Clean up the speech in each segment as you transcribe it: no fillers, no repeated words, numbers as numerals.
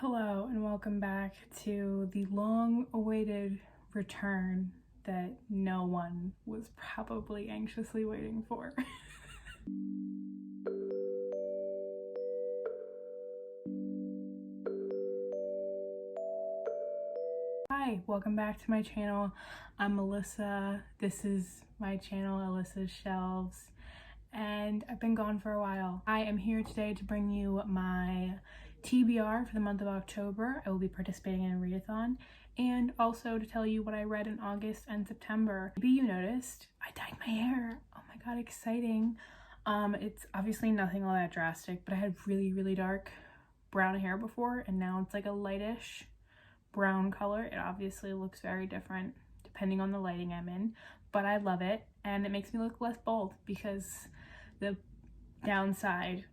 Hello and welcome back to the long-awaited return that no one was probably anxiously waiting for. Hi, welcome back to my channel. I'm Alyssa. This is my channel, Alyssa's Shelves, and I've been gone for a while. I am here today to bring you my TBR for the month of October. I will be participating in a readathon, and also to tell you what I read in August and September. Maybe you noticed I dyed my hair. Oh my god, exciting. It's obviously nothing all that drastic, but I had really dark brown hair before, and now it's like a lightish brown color. It obviously looks very different depending on the lighting I'm in, but I love it, and it makes me look less bold because the downside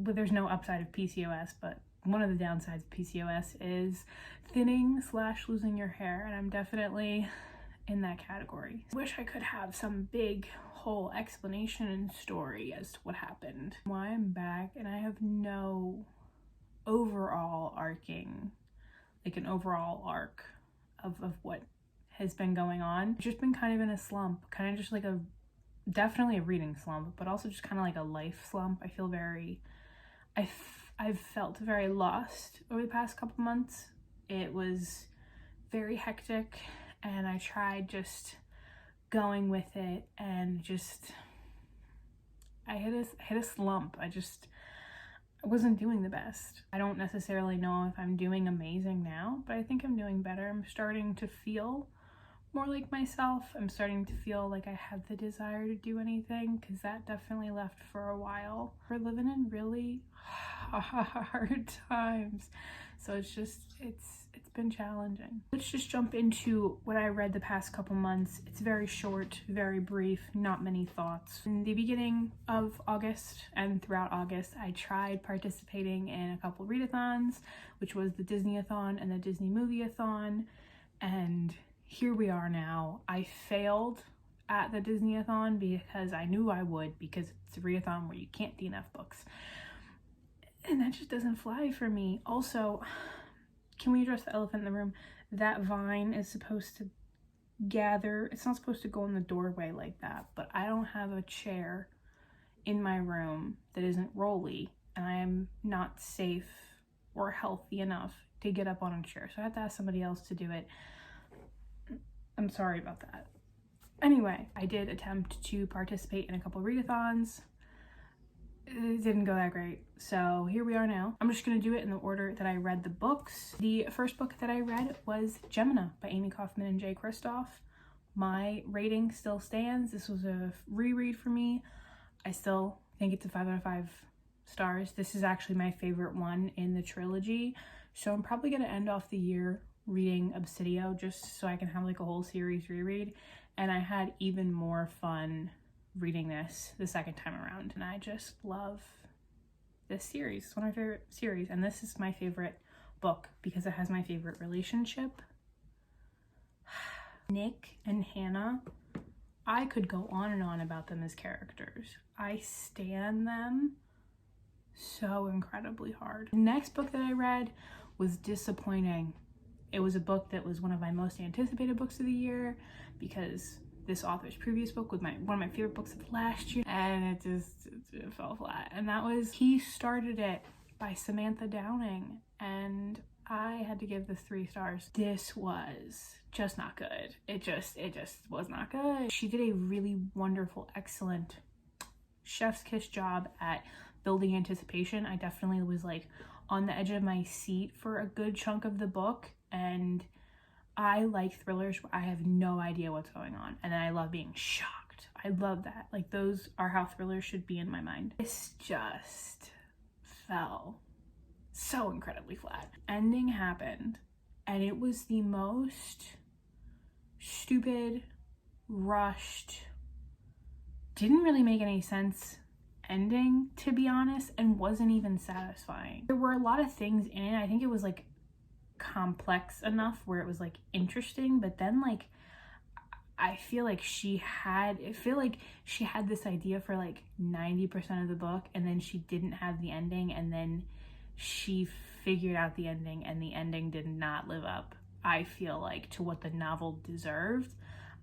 there's no upside of PCOS, but one of the downsides of PCOS is thinning / losing your hair, and I'm definitely in that category. I wish I could have some big whole explanation and story as to what happened, why I'm back, and I have no overall an overall arc of what has been going on. I've just been kind of in a slump, kind of just like definitely a reading slump, but also just kind of like a life slump. I feel I've felt very lost over the past couple months. It was very hectic, and I tried just going with it, and I hit a slump. I wasn't doing the best. I don't necessarily know if I'm doing amazing now, but I think I'm doing better. I'm starting to feel more like myself. I'm starting to feel like I have the desire to do anything, because that definitely left for a while. We're living in really hard times, so it's been challenging. Let's just jump into what I read the past couple months. It's very short, very brief, not many thoughts. In the beginning of August and throughout August, I tried participating in a couple readathons, which was the Disney-a-thon and the Disney Movie-a-thon, and here we are now. I failed at the Disney-a-thon because I knew I would, because it's a readathon where you can't DNF books, and that just doesn't fly for me. Also, can we address the elephant in the room? That vine is supposed to gather. It's not supposed to go in the doorway like that, but I don't have a chair in my room that isn't rolly, and I am not safe or healthy enough to get up on a chair, so I have to ask somebody else to do it. I'm sorry about that. Anyway, I did attempt to participate in a couple readathons. It didn't go that great, so here we are now. I'm just gonna do it in the order that I read the books. The first book that I read was Gemina by Amy Kaufman and Jay Kristoff. My rating still stands. This was a reread for me. I still think it's a 5 out of 5 stars. This is actually my favorite one in the trilogy, so I'm probably gonna end off the year reading Obsidio just so I can have like a whole series reread, and I had even more fun reading this the second time around, and I just love this series. It's one of my favorite series, and this is my favorite book because it has my favorite relationship. Nick and Hannah, I could go on and on about them as characters. I stan them so incredibly hard. The next book that I read was disappointing. It was a book that was one of my most anticipated books of the year because this author's previous book was one of my favorite books of last year, and it fell flat. And that was He Started It by Samantha Downing, and I had to give this 3 stars. This was just not good. It just was not good. She did a really wonderful, excellent chef's kiss job at building anticipation. I definitely was like on the edge of my seat for a good chunk of the book, and I like thrillers where I have no idea what's going on, and then I love being shocked. I love that. Like, those are how thrillers should be in my mind. This just fell so incredibly flat. Ending happened, and it was the most stupid, rushed, didn't really make any sense ending, to be honest, and wasn't even satisfying. There were a lot of things in it. I think it was like complex enough where it was like interesting, but then like I feel like she had this idea for like 90% of the book, and then she didn't have the ending, and then she figured out the ending, and the ending did not live up, I feel like, to what the novel deserved.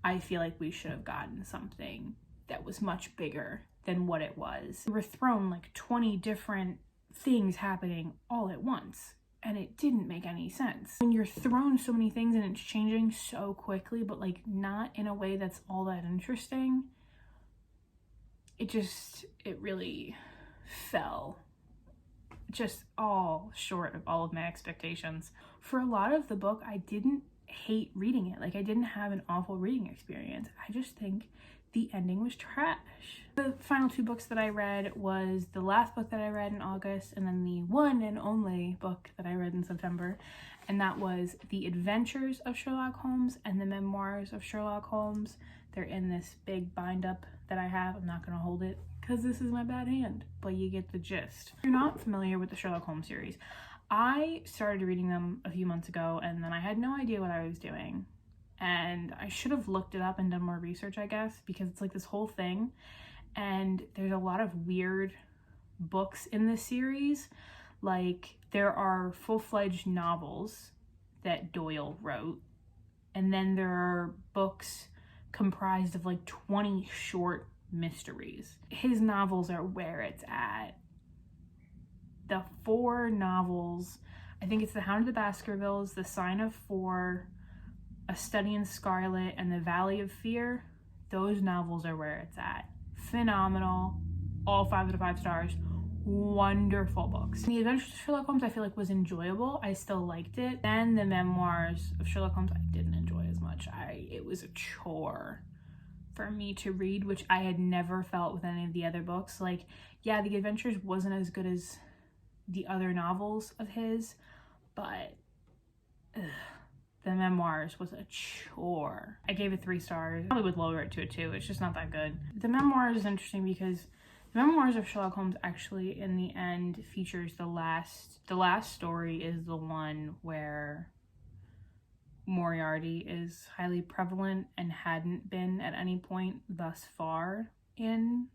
I feel like we should have gotten something that was much bigger than what it was. We were thrown like 20 different things happening all at once, and it didn't make any sense. When you're thrown so many things and it's changing so quickly, but like not in a way that's all that interesting, it really fell just all short of all of my expectations. For a lot of the book, I didn't hate reading it. Like, I didn't have an awful reading experience. I just think the ending was trash. The final 2 books that I read was the last book that I read in August, and then the one and only book that I read in September, and that was The Adventures of Sherlock Holmes and the Memoirs of Sherlock Holmes. They're in this big bind up that I have. I'm not gonna hold it because this is my bad hand, but you get the gist. If you're not familiar with the Sherlock Holmes series, I started reading them a few months ago, and then I had no idea what I was doing. And I should have looked it up and done more research, I guess, because it's like this whole thing. And there's a lot of weird books in this series. Like, there are full-fledged novels that Doyle wrote. And then there are books comprised of like 20 short mysteries. His novels are where it's at. The 4 novels, I think it's The Hound of the Baskervilles, The Sign of Four, A Study in Scarlet, and The Valley of Fear. Those novels are where it's at. Phenomenal. All 5 out of 5 stars. Wonderful books. The Adventures of Sherlock Holmes, I feel like, was enjoyable. I still liked it. Then the Memoirs of Sherlock Holmes, I didn't enjoy as much. It was a chore for me to read, which I had never felt with any of the other books. Like, yeah, The Adventures wasn't as good as the other novels of his, but the Memoirs was a chore. I gave it 3 stars. I probably would lower it to a 2. It's just not that good. The Memoirs is interesting because the Memoirs of Sherlock Holmes actually, in the end, features the last story is the one where Moriarty is highly prevalent and hadn't been at any point thus far in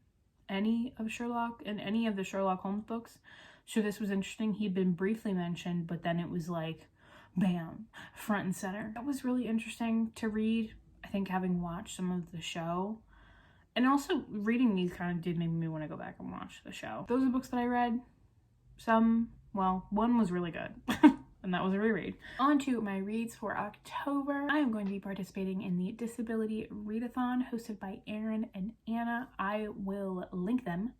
any of the Sherlock Holmes books. So this was interesting. He'd been briefly mentioned, but then it was like, bam, front and center. That was really interesting to read. I think having watched some of the show, and also reading these kind of did make me want to go back and watch the show. Those are books that I read. One was really good. And that was a reread. On to my reads for October. I am going to be participating in the Disability Readathon hosted by Aaron and Anna. I will link them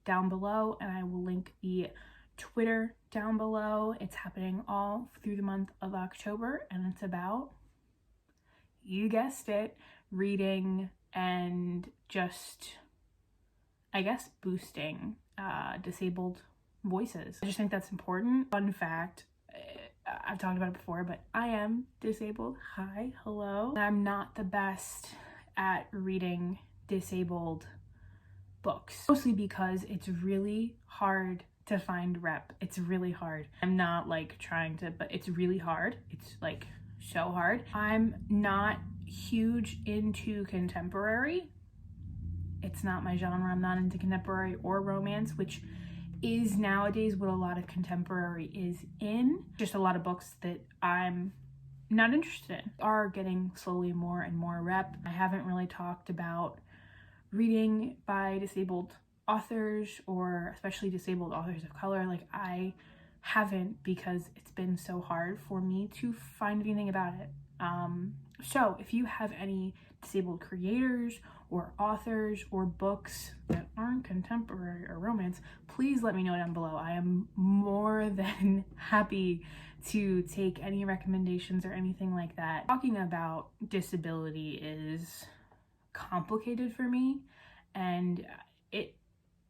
down below, and I will link the Twitter down below. It's happening all through the month of October, and it's about, you guessed it, reading and just, I guess, boosting disabled voices. I just think that's important. Fun fact, I've talked about it before, but I am disabled. Hi, hello. I'm not the best at reading disabled books, mostly because it's really hard to find rep. It's really hard. I'm not like trying to, but it's really hard. It's like so hard. I'm not huge into contemporary. It's not my genre. I'm not into contemporary or romance, which is nowadays what a lot of contemporary is in. Just a lot of books that I'm not interested in are getting slowly more and more rep. I haven't really talked about reading by disabled authors, or especially disabled authors of color. Like, I haven't, because it's been so hard for me to find anything about it. So if you have any disabled creators or authors or books that aren't contemporary or romance, please let me know down below. I am more than happy to take any recommendations or anything like that. Talking about disability is complicated for me, and it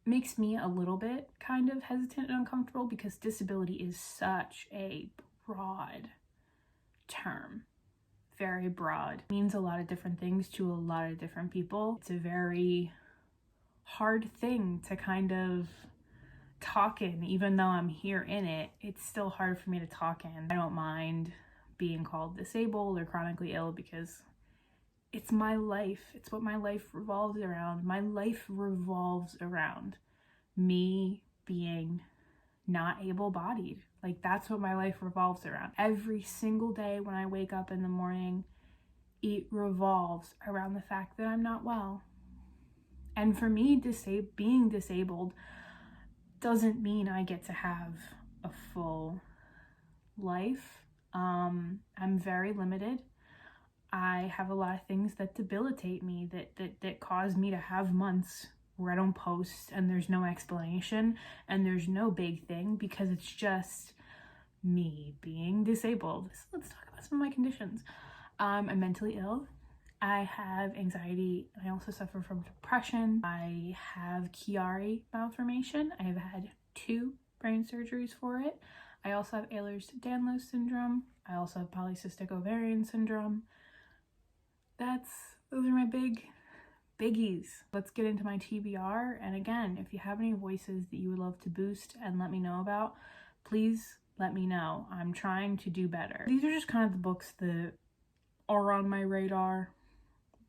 makes me a little bit kind of hesitant and uncomfortable because disability is such a broad term. Very broad. It means a lot of different things to a lot of different people. It's a very hard thing to kind of talk in. Even though I'm here in it, it's still hard for me to talk in. I don't mind being called disabled or chronically ill because it's my life. It's what my life revolves around. My life revolves around me being not able-bodied. Like, that's what my life revolves around. Every single day when I wake up in the morning, it revolves around the fact that I'm not well. And for me, being disabled doesn't mean I get to have a full life. I'm very limited. I have a lot of things that debilitate me, that cause me to have months where I don't post and there's no explanation and there's no big thing, because it's just me being disabled. So let's talk about some of my conditions. I'm mentally ill. I have anxiety. I also suffer from depression. I have Chiari malformation. I have had 2 brain surgeries for it. I also have Ehlers-Danlos syndrome. I also have polycystic ovarian syndrome. Those are my biggies. Let's get into my TBR. And again, if you have any voices that you would love to boost and let me know about, please let me know. I'm trying to do better. These are just kind of the books that are on my radar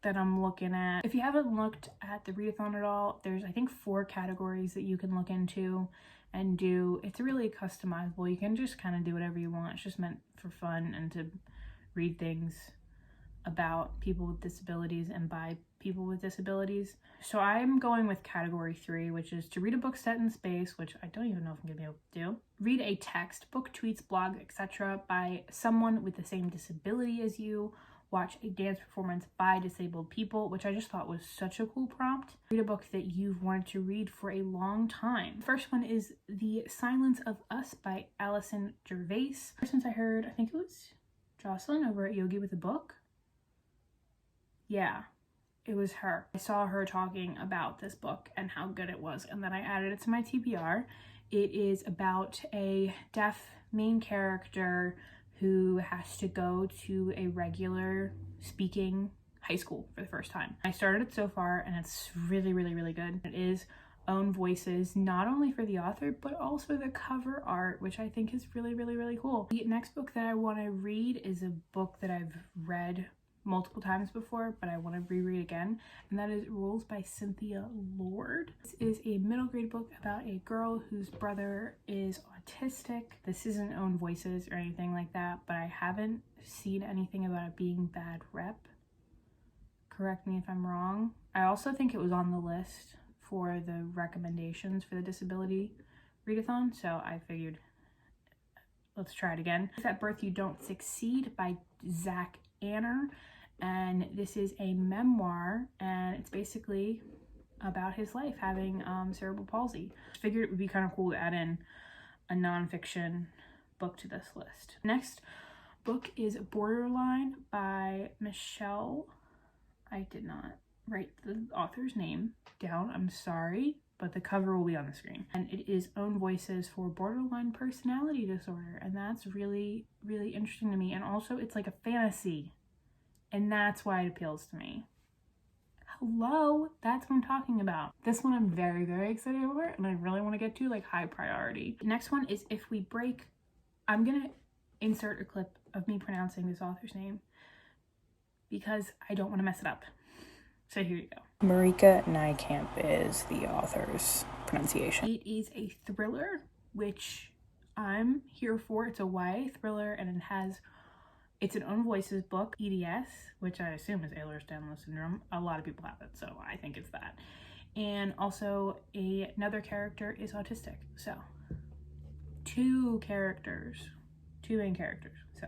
that I'm looking at. If you haven't looked at the readathon at all, there's I think 4 categories that you can look into and do. It's really customizable. You can just kind of do whatever you want. It's just meant for fun and to read things about people with disabilities and by people with disabilities. So I'm going with category 3, which is to read a book set in space, which I don't even know if I'm gonna be able to do. Read a text, book, tweets, blog, etc. by someone with the same disability as you. Watch a dance performance by disabled people, which I just thought was such a cool prompt. Read a book that you've wanted to read for a long time. The first one is The Silence of Us by Alyssa Gervais. Since I heard, I think it was Jocelyn over at Yogi with a Book. Yeah, it was her. I saw her talking about this book and how good it was, and then I added it to my TBR. It is about a deaf main character who has to go to a regular speaking high school for the first time. I started it so far and it's really, really, really good. It is own voices, not only for the author, but also the cover art, which I think is really, really, really cool. The next book that I want to read is a book that I've read multiple times before, but I want to reread again, and that is Rules by Cynthia Lord. This is a middle grade book about a girl whose brother is autistic. This isn't own voices or anything like that, but I haven't seen anything about it being bad rep. Correct me if I'm wrong. I also think it was on the list for the recommendations for the disability readathon, so I figured let's try it again. It's At Birth You Don't Succeed by Zach Anner, and this is a memoir, and it's basically about his life having cerebral palsy. I figured it would be kind of cool to add in a nonfiction book to this list. Next book is Borderline by Michelle. I did not write the author's name down, I'm sorry, but the cover will be on the screen. And it is own voices for borderline personality disorder, and that's really, really interesting to me. And also it's like a fantasy, and that's why it appeals to me. Hello, that's what I'm talking about. This one I'm very, very excited over, and I really want to get to, like, high priority. The next one is If We Break. I'm gonna insert a clip of me pronouncing this author's name because I don't want to mess it up. So here you go. Marika Nijkamp is the author's pronunciation. It is a thriller, which I'm here for. It's a YA thriller, and it's an own voices book. EDS, which I assume is Ehlers-Danlos syndrome. A lot of people have it, so I think it's that. And also another character is autistic. So 2 main characters. So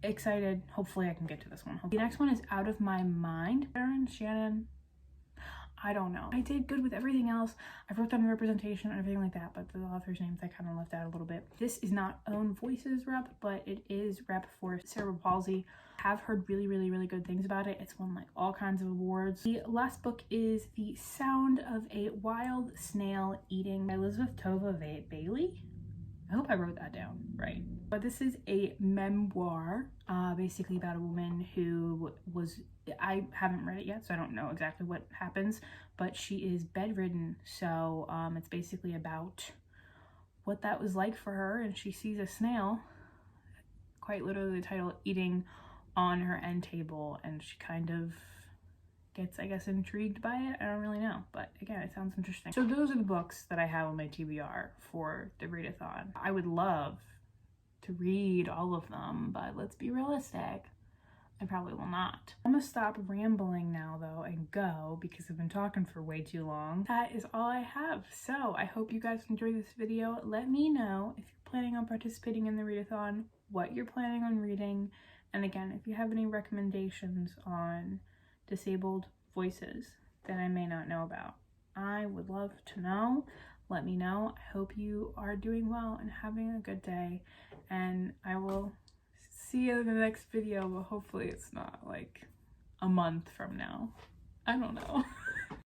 excited. Hopefully I can get to this one. The next one is Out of My Mind. Shannon. I don't know. I did good with everything else. I wrote down the representation and everything like that, but the author's names I kind of left out a little bit. This is not own voices rep, but it is rep for cerebral palsy. I have heard really, really, really good things about it. It's won like all kinds of awards. The last book is The Sound of a Wild Snail Eating by Elizabeth Tova Bailey. I hope I wrote that down right. But this is a memoir, basically about a woman who I haven't read it yet, so I don't know exactly what happens, but she is bedridden. So it's basically about what that was like for her, and she sees a snail, quite literally the title, eating on her end table, and she kind of gets, I guess, intrigued by it. I don't really know, but again, it sounds interesting. So those are the books that I have on my TBR for the readathon. I would love to read all of them, but let's be realistic. I probably will not. I'm gonna stop rambling now though and go because I've been talking for way too long. That is all I have. So I hope you guys enjoyed this video. Let me know if you're planning on participating in the readathon, what you're planning on reading, and again, if you have any recommendations on disabled voices that I may not know about. I would love to know. Let me know. I hope you are doing well and having a good day, and I will see you in the next video, but hopefully it's not like a month from now. I don't know.